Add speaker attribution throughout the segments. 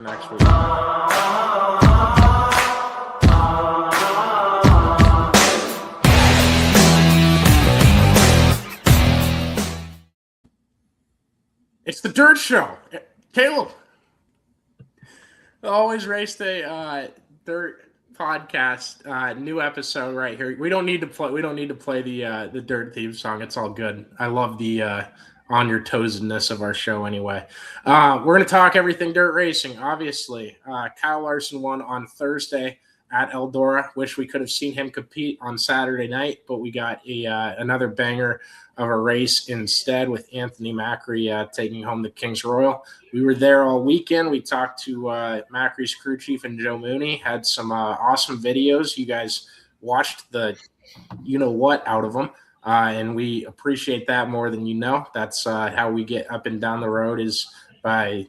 Speaker 1: next week. It's the Dirt Show. Caleb. Always Race Day Dirt podcast. New episode right here. We don't need to play the Dirt theme song. It's all good. I love the on your toes-ness of our show anyway. We're going to talk everything dirt racing, obviously. Kyle Larson won on Thursday at Eldora. Wish we could have seen him compete on Saturday night, but we got another banger of a race instead with Anthony Macri taking home the King's Royal. We were there all weekend. We talked to Macri's crew chief and Joe Mooney, had some awesome videos. You guys watched the you-know-what out of them. And we appreciate that more than you know. That's how we get up and down the road, is by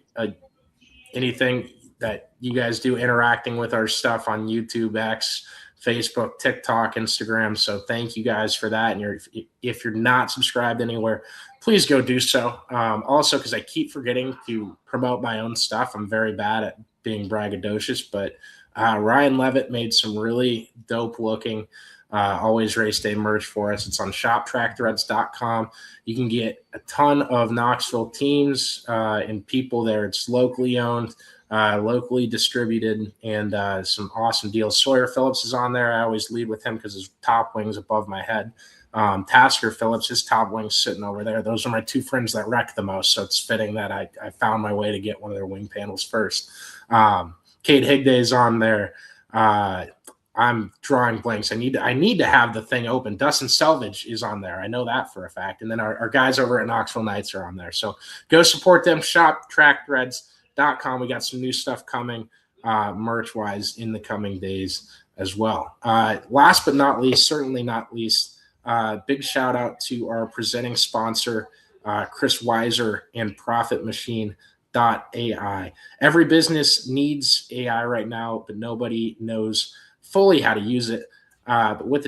Speaker 1: anything that you guys do interacting with our stuff on YouTube, X, Facebook, TikTok, Instagram. So thank you guys for that. And if you're not subscribed anywhere, please go do so. Also, because I keep forgetting to promote my own stuff. I'm very bad at being braggadocious, but Ryan Levitt made some really dope looking Always Race Day merch for us. It's on shoptrackthreads.com. You can get a ton of Knoxville teams and people there. It's locally owned, locally distributed, and some awesome deals. Sawyer Phillips is on there. I always lead with him because his top wing's above my head. Tasker Phillips, his top wing's sitting over there. Those are my two friends that wreck the most, so it's fitting that I found my way to get one of their wing panels first. Kate Higday's on there. I'm drawing blanks. I need to have the thing open. Dustin Selvage is on there. I know that for a fact. And then our guys over at Knoxville Knights are on there. So go support them. Shoptrackthreads.com. We got some new stuff coming merch-wise in the coming days as well. Last but not least, certainly not least, big shout out to our presenting sponsor, Chris Weiser and Profit Machine. AI. Every business needs AI right now, but nobody knows fully how to use it. But with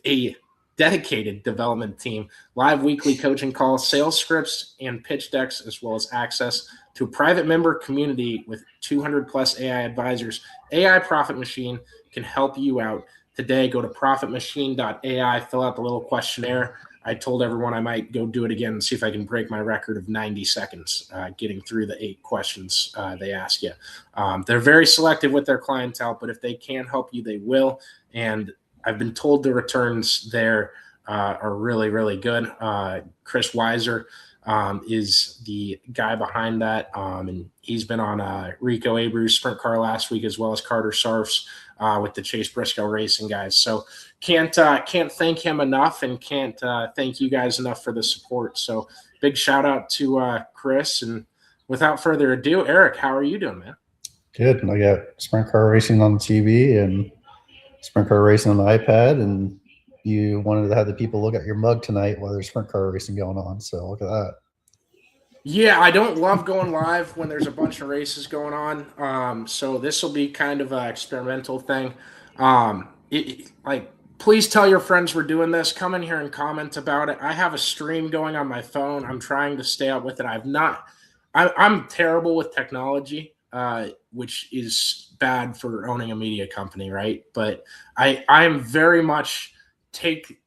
Speaker 1: a dedicated development team, live weekly coaching calls, sales scripts, and pitch decks, as well as access to a private member community with 200 plus AI advisors, AI Profit Machine can help you out. Today, go to profitmachine.ai, fill out the little questionnaire. I told everyone I might go do it again and see if I can break my record of 90 seconds getting through the 8 questions they ask you. They're very selective with their clientele, but if they can help you, they will. And I've been told the returns there are really, really good. Chris Weiser is the guy behind that, and he's been on Rico Abreu's sprint car last week, as well as Carter Sarf's with the Chase Briscoe Racing guys. So can't thank him enough, and can't thank you guys enough for the support. So big shout out to Chris. And without further ado, Eric, how are you doing, man?
Speaker 2: Good. I got sprint car racing on the TV and sprint car racing on the iPad, and you wanted to have the people look at your mug tonight while there's sprint car racing going on. So look at that.
Speaker 1: Yeah, I don't love going live when there's a bunch of races going on. So this will be kind of an experimental thing. Please tell your friends we're doing this. Come in here and comment about it. I have a stream going on my phone. I'm trying to stay up with it. I'm terrible with technology, which is bad for owning a media company, right? But I'm very much take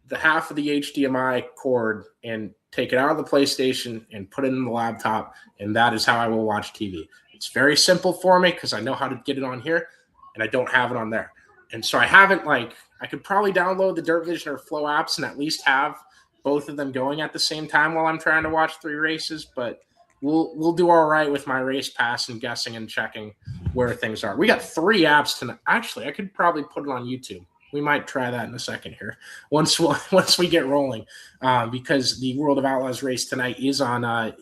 Speaker 1: the half of the HDMI cord and take it out of the PlayStation and put it in the laptop, and that is how I will watch TV. It's very simple for me because I know how to get it on here, and I don't have it on there. And so I haven't, I could probably download the Dirt Vision or Flow apps and at least have both of them going at the same time while I'm trying to watch 3 races, but we'll do all right with my race pass and guessing and checking where things are. We got 3 apps tonight. Actually, I could probably put it on YouTube. We might try that in a second here once we get rolling, because the World of Outlaws race tonight is on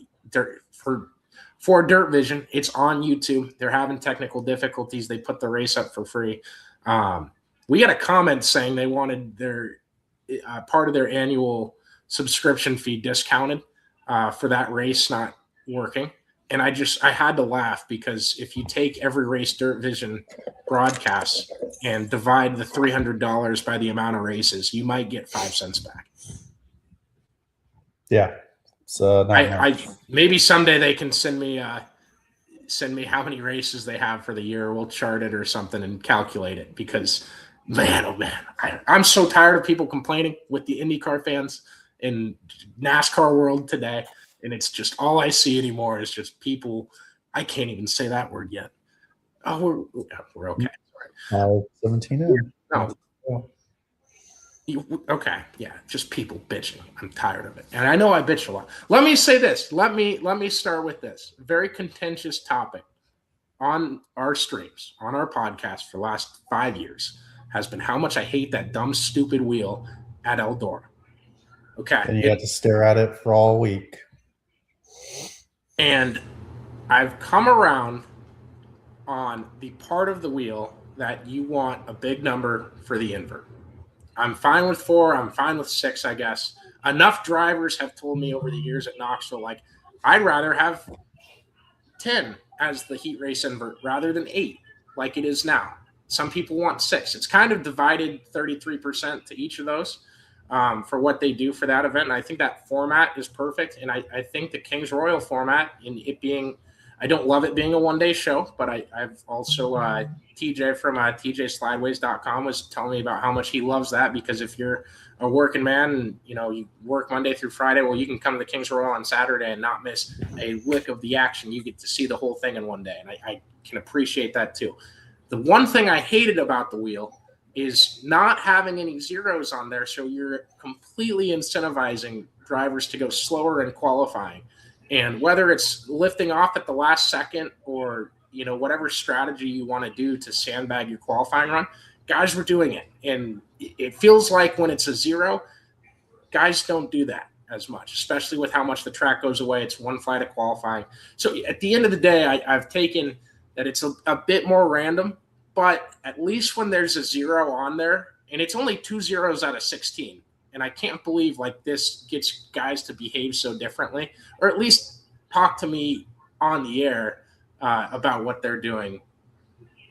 Speaker 1: for Dirt Vision. It's on YouTube. They're having technical difficulties. They put the race up for free. We got a comment saying they wanted their part of their annual subscription fee discounted for that race not working. And I had to laugh, because if you take every race Dirt Vision broadcasts and divide the $300 by the amount of races, you might get 5 cents back.
Speaker 2: Yeah. So
Speaker 1: maybe someday they can send me send me how many races they have for the year. We'll chart it or something and calculate it because, man, oh man, I'm so tired of people complaining with the IndyCar fans in NASCAR world today. And it's just all I see anymore is just people. I can't even say that word yet. Oh, we're okay.
Speaker 2: 17 in.
Speaker 1: No. Okay, yeah, just people bitching. I'm tired of it, and I know I bitch a lot. Let me say this. Let me start with this very contentious topic on our streams, on our podcast for the last 5 years has been how much I hate that dumb, stupid wheel at Eldora. Okay,
Speaker 2: And you had to stare at it for all week.
Speaker 1: And I've come around on the part of the wheel that you want a big number for the invert. I'm fine with 4. I'm fine with 6, I guess. Enough drivers have told me over the years at Knoxville, like, I'd rather have 10 as the heat race invert rather than 8, like it is now. Some people want 6. It's kind of divided 33% to each of those for what they do for that event. And I think that format is perfect. And I think the Kings Royal format, in it being, I don't love it being a one-day show, but I've also TJ from TJSlideways.com was telling me about how much he loves that because if you're a working man and you work Monday through Friday, well, you can come to the Kings Royal on Saturday and not miss a lick of the action. You get to see the whole thing in one day, and I can appreciate that too. The one thing I hated about the wheel is not having any zeros on there, so you're completely incentivizing drivers to go slower in qualifying. And whether it's lifting off at the last second or, whatever strategy you want to do to sandbag your qualifying run, guys were doing it. And it feels like when it's a 0, guys don't do that as much, especially with how much the track goes away. It's one flight of qualifying. So at the end of the day, I've taken that it's a bit more random, but at least when there's a 0 on there, and it's only 2 zeros out of 16, and I can't believe this gets guys to behave so differently, or at least talk to me on the air about what they're doing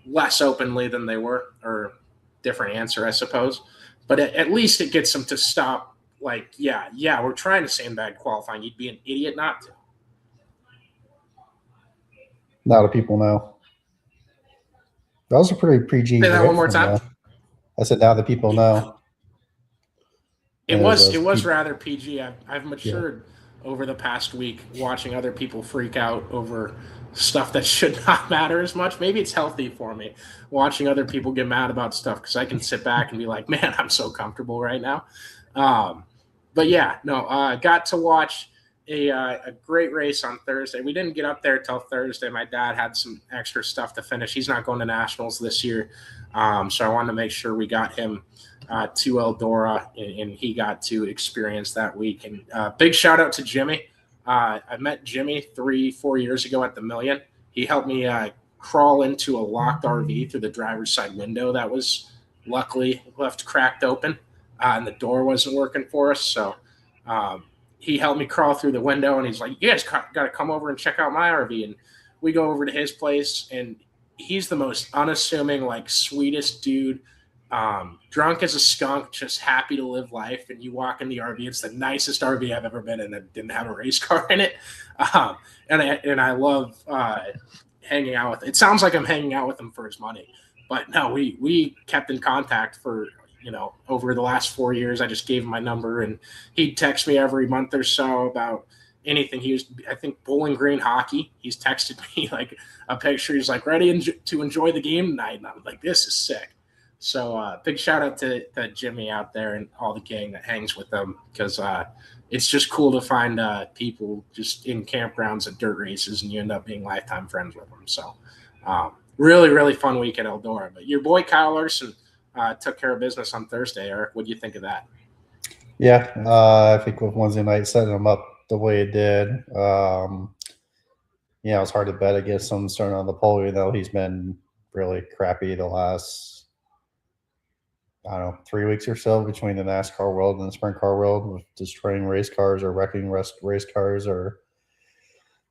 Speaker 1: less openly than they were, or different answer, I suppose. But at least it gets them to stop. We're trying to sandbag qualifying. You'd be an idiot not to.
Speaker 2: A lot of people know. That was a pretty PG.
Speaker 1: Say that one more time.
Speaker 2: I said now that people know.
Speaker 1: It was rather PG. I've matured over the past week watching other people freak out over stuff that should not matter as much. Maybe it's healthy for me watching other people get mad about stuff because I can sit back and be like, man, I'm so comfortable right now. But yeah, no, got to watch a great race on Thursday. We didn't get up there till Thursday. My dad had some extra stuff to finish. He's not going to nationals this year. So I wanted to make sure we got him to Eldora, and he got to experience that week. And big shout out to Jimmy. I met Jimmy 3-4 years ago at the Million. He helped me crawl into a locked RV through the driver's side window that was luckily left cracked open, and the door wasn't working for us. So he helped me crawl through the window, and he's like, you guys got to come over and check out my RV. And we go over to his place, and he's the most unassuming, sweetest dude. Drunk as a skunk, just happy to live life. And you walk in the RV, it's the nicest RV I've ever been in that didn't have a race car in it. And I love hanging out with. It sounds like I'm hanging out with him for his money, but no, we kept in contact for over the last 4 years. I just gave him my number, and he'd text me every month or so about anything. He was, I think, Bowling Green hockey. He's texted me a picture. He's like, ready to enjoy the game tonight, and I'm like, this is sick. So big shout out to Jimmy out there and all the gang that hangs with them, because it's just cool to find people just in campgrounds at dirt races, and you end up being lifetime friends with them. So really, really fun week at Eldora. But your boy Kyle Larson took care of business on Thursday. Eric, what do you think of that?
Speaker 2: Yeah, I think with Wednesday night setting them up the way it did, it was hard to bet against him starting on the pole, even though he's been really crappy the last 3 weeks or so between the NASCAR world and the sprint car world, with destroying race cars or wrecking race cars or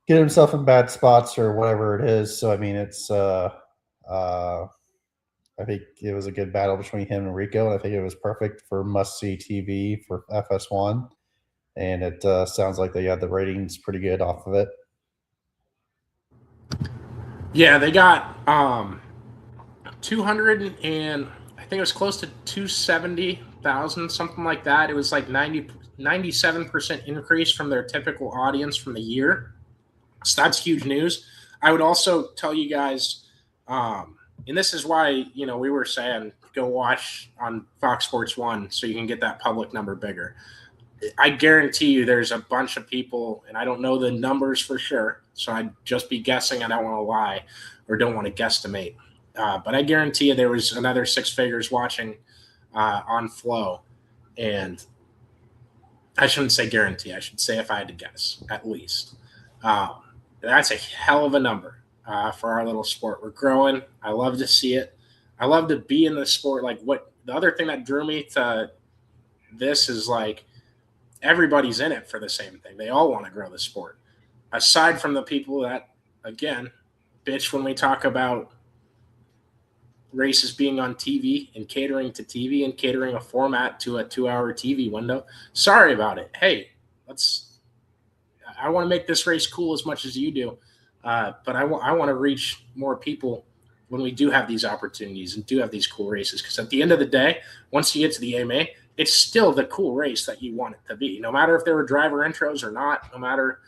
Speaker 2: getting himself in bad spots or whatever it is. So, I mean, it's I think it was a good battle between him and Rico, and I think it was perfect for must-see TV for FS1. And it sounds like they had the ratings pretty good off of it.
Speaker 1: Yeah, they got 200 and I think it was close to 270,000, something like that. It was like 97% increase from their typical audience from the year. So that's huge news. I would also tell you guys, and this is why we were saying go watch on Fox Sports One so you can get that public number bigger. I guarantee you, there's a bunch of people, and I don't know the numbers for sure, so I'd just be guessing. I don't want to lie or don't want to guesstimate, but I guarantee you there was another six figures watching on Flow, and I shouldn't say guarantee. I should say if I had to guess, at least. Um, that's a hell of a number for our little sport. We're growing. I love to see it. I love to be in the sport. Like what the other thing that drew me to this is like everybody's in it for the same thing. They all want to grow the sport. Aside from the people that, again, bitch when we talk about races being on TV and catering to TV and catering a format to a 2-hour TV window. Sorry about it. Hey, I want to make this race cool as much as you do, but I want to reach more people when we do have these opportunities and do have these cool races. Because at the end of the day, once you get to the AMA, it's still the cool race that you want it to be. No matter if there were driver intros or not, no matter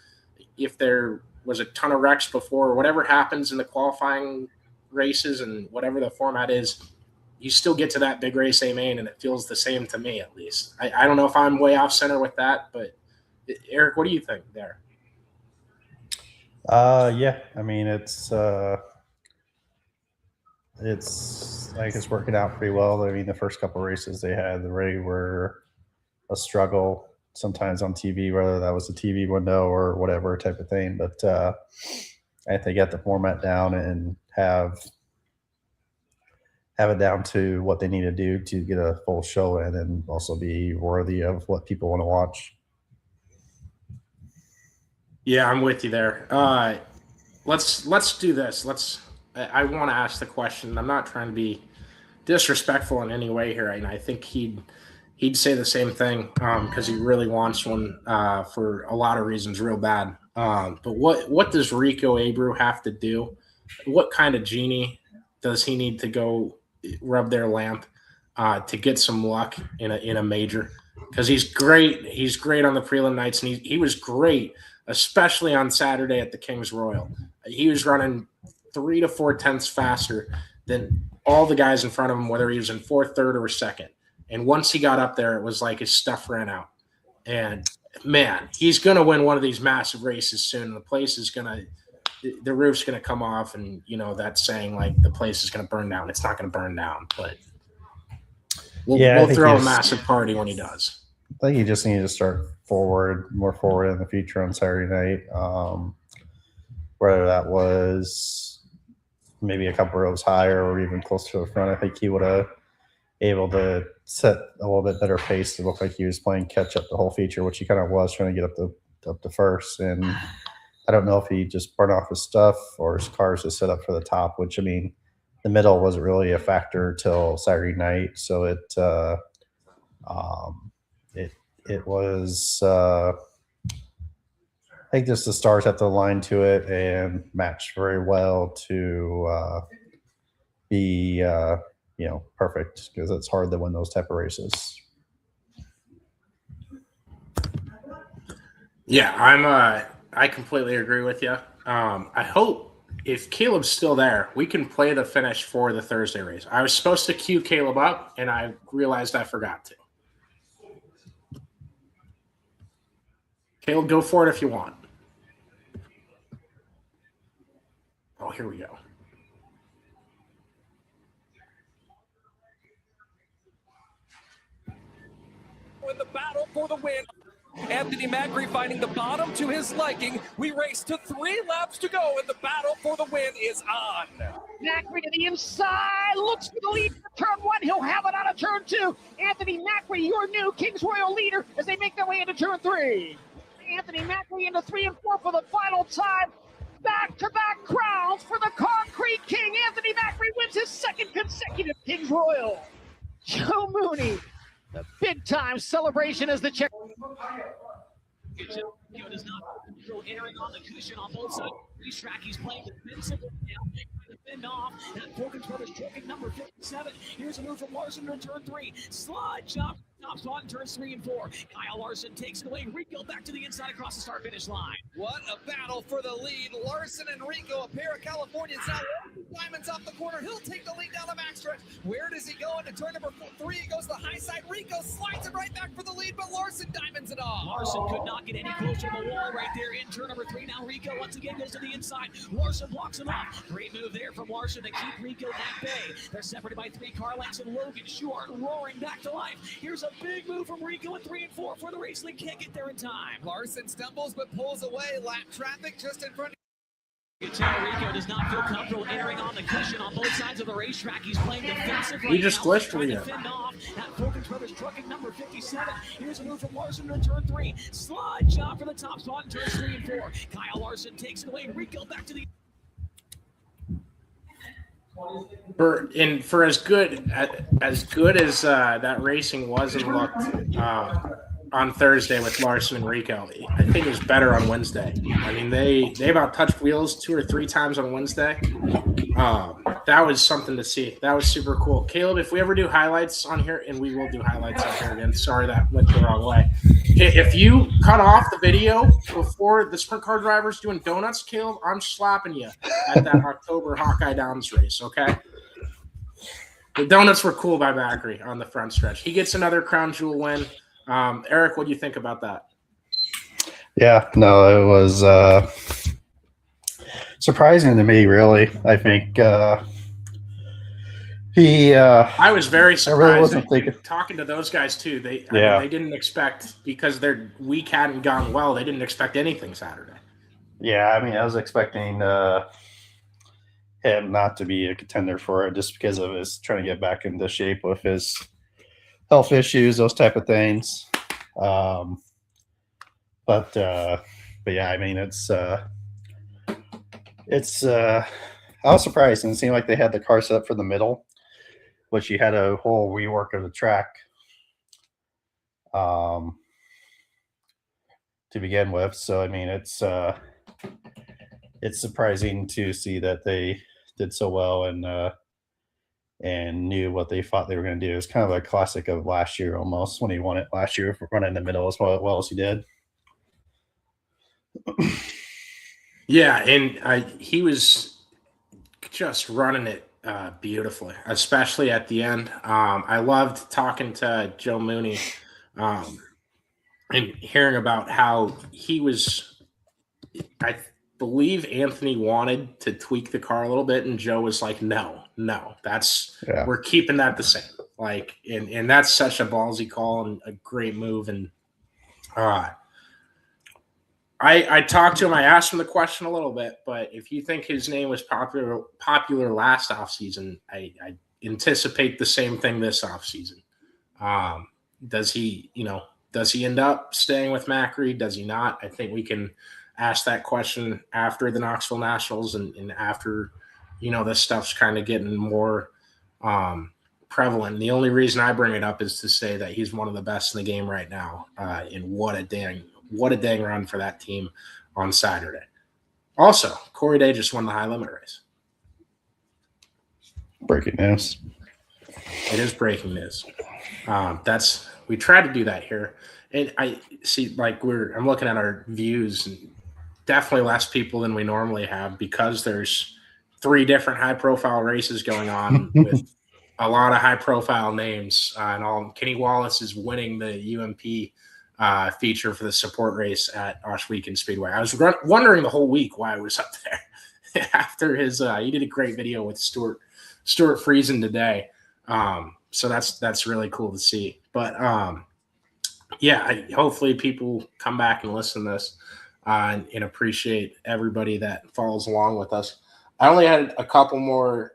Speaker 1: if there was a ton of wrecks before, or whatever happens in the qualifying races and whatever the format is, you still get to that big race AMA, and it feels the same to me, at least. I don't know if I'm way off center with that, but Eric, what do you think there?
Speaker 2: Yeah, I mean it's I think it's working out pretty well. I mean the first couple of races they had, they were a struggle sometimes on TV, whether that was a TV window or whatever type of thing. But I think they got the format down and have it down to what they need to do to get a full show in and also be worthy of what people want to watch.
Speaker 1: Yeah, I'm with you there. Let's do this. I want to ask the question. I'm not trying to be disrespectful in any way here, and I think he'd say the same thing because he really wants one for a lot of reasons, real bad. But what does Rico Abreu have to do? What kind of genie does he need to go rub their lamp to get some luck in a major? Because he's great. He's great on the prelim nights, and he was great, especially on Saturday at the Kings Royal. He was running 3 to 4 tenths faster than all the guys in front of him, whether he was in fourth, third, or second. And once he got up there, it was like his stuff ran out. And man, he's going to win one of these massive races soon. The roof's going to come off, and that saying like the place is going to burn down. It's not going to burn down, but we'll throw a massive party when he does.
Speaker 2: I think you just need to start more forward in the future on Saturday night. Whether that was maybe a couple rows higher or even close to the front, I think he would have able to set a little bit better pace to look like he was playing catch up the whole feature, which he kind of was trying to get up to first. And I don't know if he just burned off his stuff or his cars just set up for the top, which I mean, the middle wasn't really a factor till Saturday night. So it was I think just the stars have to align to it and match very well to be perfect, because it's hard to win those type of races.
Speaker 1: Yeah, I completely agree with you. I hope if Caleb's still there, we can play the finish for the Thursday race. I was supposed to cue Caleb up, and I realized I forgot to. Caleb, go for it if you want. Oh, here we go.
Speaker 3: In the battle for the win, Anthony Macri finding the bottom to his liking. We race to 3 laps to go, and the battle for the win is on.
Speaker 4: Macri to the inside, looks for the lead for turn 1. He'll have it out of turn 2. Anthony Macri, your new Kings Royal leader, as they make their way into turn 3. Anthony Macri into 3 and 4 for the final time. Back-to-back crowns for the Concrete King. Anthony Macri wins his 2nd consecutive Kings Royal. Joe Mooney, the big-time celebration as the check.
Speaker 5: Does not entering on the cushion on both sides.
Speaker 4: Racetrack, he's playing defensively now. Fend off. That Perkins Brothers choking number 57. Here's a move from Larson in turn 3. Slide chop. Top spot in turns 3 and 4. Kyle Larson takes it away. Rico back to the inside across the start-finish line.
Speaker 3: What a battle for the lead. Larson and Rico, a pair of Californians now. Diamonds off the corner. He'll take the lead down the backstretch. Where does he go into turn number 3? He goes to the high side. Rico slides it right back for the lead, but Larson diamonds it off.
Speaker 4: Larson could not get any closer to the wall right there in turn number 3. Now Rico once again goes to the inside. Larson blocks him off. Great move there from Larson to keep Rico at bay. They're separated by 3 car lengths, and Logan Short roaring back to life. Here's a big move from Rico at 3 and 4 for the race lead. Can't get there in time.
Speaker 3: Larson stumbles but pulls away. Lap traffic just in front.
Speaker 4: Rico does not feel comfortable entering on the cushion on both sides of the racetrack. He's playing defensive right
Speaker 1: He just
Speaker 4: now.
Speaker 1: glitched
Speaker 4: Trying to
Speaker 1: Rico.
Speaker 4: fend off at Perkins Brothers trucking number 57. Here's a move from Larson in turn 3. Slide job for the top spot in turns 3 and 4. Kyle Larson takes it away. Rico back to the
Speaker 1: for as good as that racing was and looked on Thursday with Larson and Rico, I think it was better on Wednesday. I mean, they've out touched wheels 2 or 3 times on Wednesday. That was something to see. That was super cool. Caleb, if we ever do highlights on here, and we will do highlights on here again. Sorry that went the wrong way. If you cut off the video before the sprint car drivers doing donuts, Caleb, I'm slapping you at that October Hawkeye Downs race, okay? The donuts were cool by Macri on the front stretch. He gets another crown jewel win. Eric, what do you think about that?
Speaker 2: Yeah, no, it was surprising to me, really. I think
Speaker 1: I was very surprised.
Speaker 2: I really wasn't thinking.
Speaker 1: Talking to those guys too. They didn't expect, because their week hadn't gone well. They didn't expect anything Saturday.
Speaker 2: Yeah, I mean, I was expecting him not to be a contender for it, just because of his trying to get back into shape with his health issues, those type of things. But yeah, I mean, it's I was surprised, and it seemed like they had the car set up for the middle, which you had a whole rework of the track to begin with. So I mean, it's surprising to see that they did so well and knew what they thought they were going to do. It's kind of a classic of last year, almost, when he won it last year for running in the middle as well as he did.
Speaker 1: Yeah, and he was just running it beautifully, especially at the end. I loved talking to Joe Mooney and hearing about how he was. I believe Anthony wanted to tweak the car a little bit, and Joe was like, no, we're keeping that the same. Like, and that's such a ballsy call and a great move. And I talked to him. I asked him the question a little bit, but if you think his name was popular last offseason, I anticipate the same thing this offseason. Does he end up staying with Macri? Does he not? I think we can ask that question after the Knoxville Nationals and after, this stuff's kind of getting more prevalent. The only reason I bring it up is to say that he's one of the best in the game right now. And what a dang run for that team on Saturday. Also, Corey Day just won the high limit race.
Speaker 2: Breaking news.
Speaker 1: It is breaking news. We try to do that here. And I see, like, I'm looking at our views, and definitely less people than we normally have, because there's 3 different high-profile races going on with a lot of high-profile names. And all. Kenny Wallace is winning the UMP feature for the support race at Oshweekend Speedway. I was wondering the whole week why I was up there after his. He did a great video with Stuart Friesen today. So that's really cool to see. But hopefully people come back and listen to this and appreciate everybody that follows along with us. I only had a couple more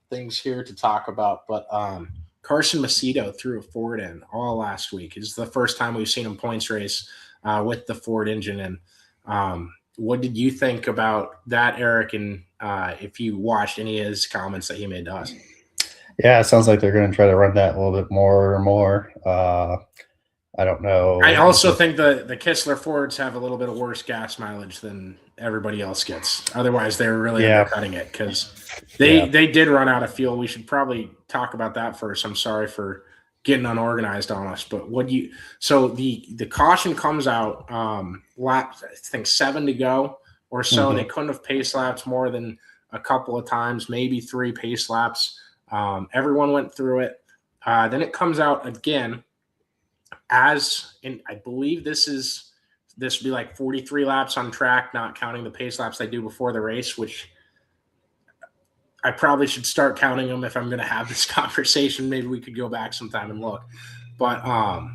Speaker 1: things here to talk about, but Carson Macedo threw a Ford in all last week. It's the first time we've seen him points race with the Ford engine in. What did you think about that, Eric? And if you watched any of his comments that he made to us?
Speaker 2: Yeah, it sounds like they're going to try to run that a little bit more and more. I don't know.
Speaker 1: I also think the Kistler Fords have a little bit of worse gas mileage than everybody else gets. Otherwise, they were really undercutting it because they did run out of fuel. We should probably talk about that first. I'm sorry for getting unorganized on us, but so the caution comes out lap, I think 7 to go or so.
Speaker 2: Mm-hmm.
Speaker 1: They couldn't have pace laps more than a couple of times, maybe 3 pace laps. Everyone went through it. Then it comes out again. As in, I believe this would be like 43 laps on track, not counting the pace laps they do before the race, which I probably should start counting them if I'm going to have this conversation. Maybe we could go back sometime and look. But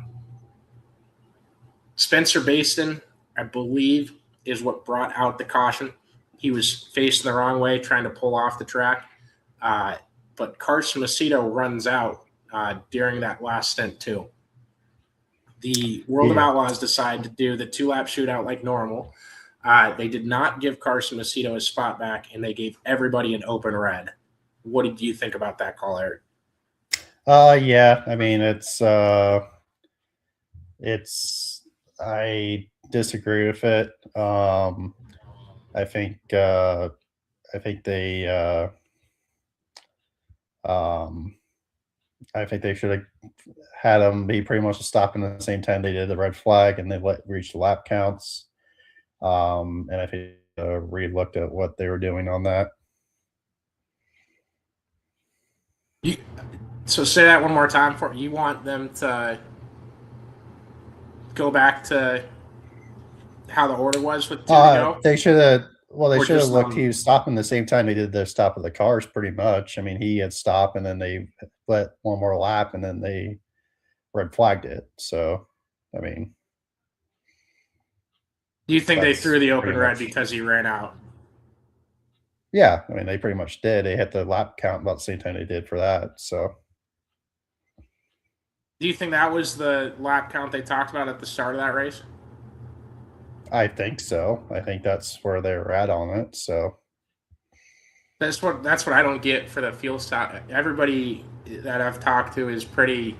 Speaker 1: Spencer Baston, I believe, is what brought out the caution. He was facing the wrong way, trying to pull off the track. But Carson Macedo runs out during that last stint too. The World of Outlaws decided to do the 2-lap shootout like normal. They did not give Carson Macedo his spot back, and they gave everybody an open red. What did you think about that call, Eric?
Speaker 2: Yeah, I mean, I disagree with it. I think they should have had them be pretty much stopping at the same time they did the red flag, and they reached the lap counts. And I think Reed looked at what they were doing on that.
Speaker 1: So say that one more time for you. Want them to go back to how the order was with 2 to go?
Speaker 2: They should have. Well, they should have looked. He was stopping the same time they did their stop of the cars, pretty much. I mean, he had stopped, and then they let one more lap, and then they red flagged it. So, I mean,
Speaker 1: do you think they threw the open red because he ran out?
Speaker 2: Yeah, I mean, they pretty much did. They hit the lap count about the same time they did for that. So,
Speaker 1: do you think that was the lap count they talked about at the start of that race?
Speaker 2: I think so. I think that's where they were at on it. So
Speaker 1: that's what I don't get for the fuel stop. Everybody that I've talked to is pretty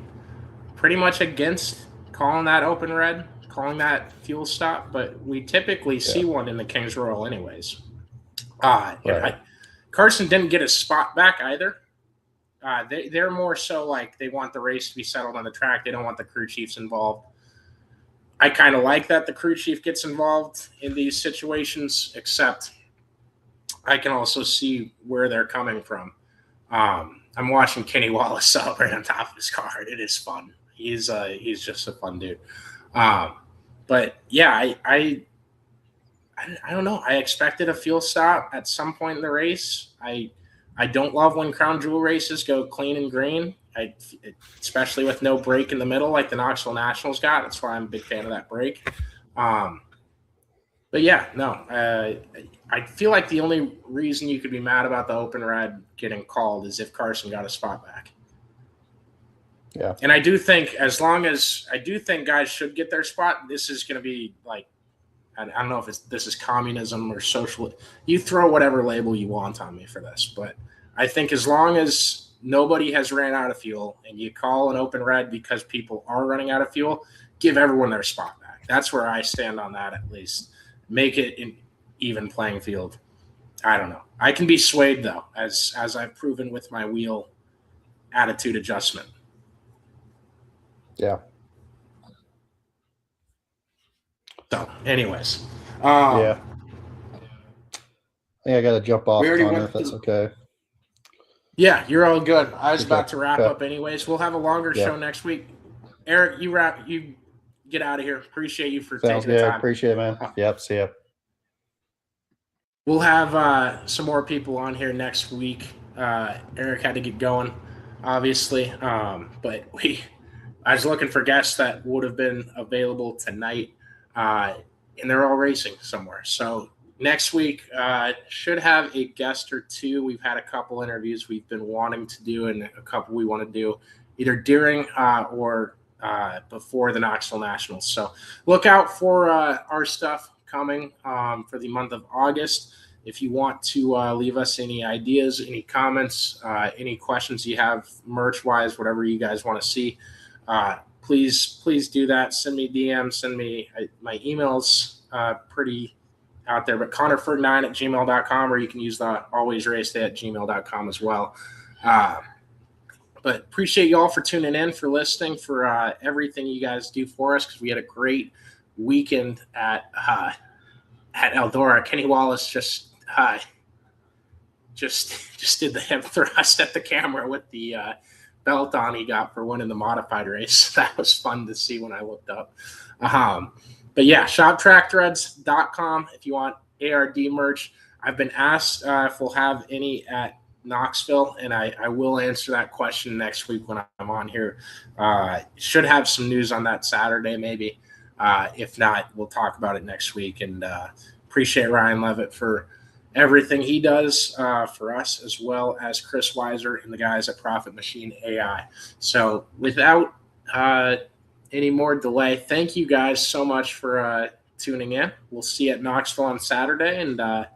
Speaker 1: much against calling that open red, calling that fuel stop, but we typically see one in the Kings Royal anyways. Right. Carson didn't get his spot back either. They're more so like they want the race to be settled on the track. They don't want the crew chiefs involved. I kind of like that the crew chief gets involved in these situations, except I can also see where they're coming from. I'm watching Kenny Wallace celebrate on top of his car. It is fun. He's just a fun dude. But yeah, I don't know. I expected a fuel stop at some point in the race. I don't love when Crown Jewel races go clean and green. Especially with no break in the middle like the Knoxville Nationals got. That's why I'm a big fan of that break. But yeah, no. I feel like the only reason you could be mad about the open red getting called is if Carson got a spot back.
Speaker 2: Yeah.
Speaker 1: And I do think guys should get their spot. This is going to be like, I don't know if this is communism or social. You throw whatever label you want on me for this, but I think as long as nobody has ran out of fuel and you call an open red because people are running out of fuel, give everyone their spot back. That's where I stand on that, at least. Make it an even playing field. I don't know. I can be swayed, though, as I've proven with my wheel attitude adjustment.
Speaker 2: Yeah.
Speaker 1: So, anyways.
Speaker 2: Yeah. I think I got to jump off, Connor, if that's okay.
Speaker 1: Yeah, you're all good. I was about to wrap up anyways. We'll have a longer show next week. Eric, you get out of here. Appreciate you for taking the time.
Speaker 2: Appreciate it, man. Yep, see ya.
Speaker 1: We'll have some more people on here next week. Eric had to get going, obviously. But I was looking for guests that would have been available tonight, and they're all racing somewhere. So next week, should have a guest or two. We've had a couple interviews we've been wanting to do and a couple we want to do either during or before the Knoxville Nationals. So look out for our stuff coming for the month of August. If you want to leave us any ideas, any comments, any questions you have merch-wise, whatever you guys want to see, please do that. Send me DMs. Send me my emails. Pretty out there, but connorford9@gmail.com, or you can use the alwaysracedday@gmail.com as well. But appreciate you all for tuning in, for listening, for everything you guys do for us, because we had a great weekend at Eldora. Kenny Wallace just did the hip thrust at the camera with the belt on he got for winning the modified race. That was fun to see when I looked up. But yeah, shoptrackthreads.com if you want ARD merch. I've been asked if we'll have any at Knoxville, and I will answer that question next week when I'm on here. Should have some news on that Saturday, maybe. If not, we'll talk about it next week. And appreciate Ryan Levitt for everything he does for us, as well as Chris Weiser and the guys at Profit Machine AI. So without any more delay, thank you guys so much for tuning in. We'll see you at Knoxville on Saturday. And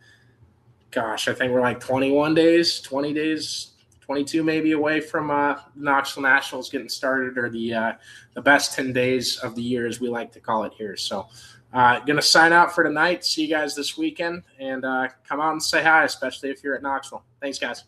Speaker 1: gosh, I think we're like 20 days, 22 maybe away from Knoxville Nationals getting started, or the best 10 days of the year, as we like to call it here. So going to sign out for tonight. See you guys this weekend, and come out and say hi, especially if you're at Knoxville. Thanks, guys.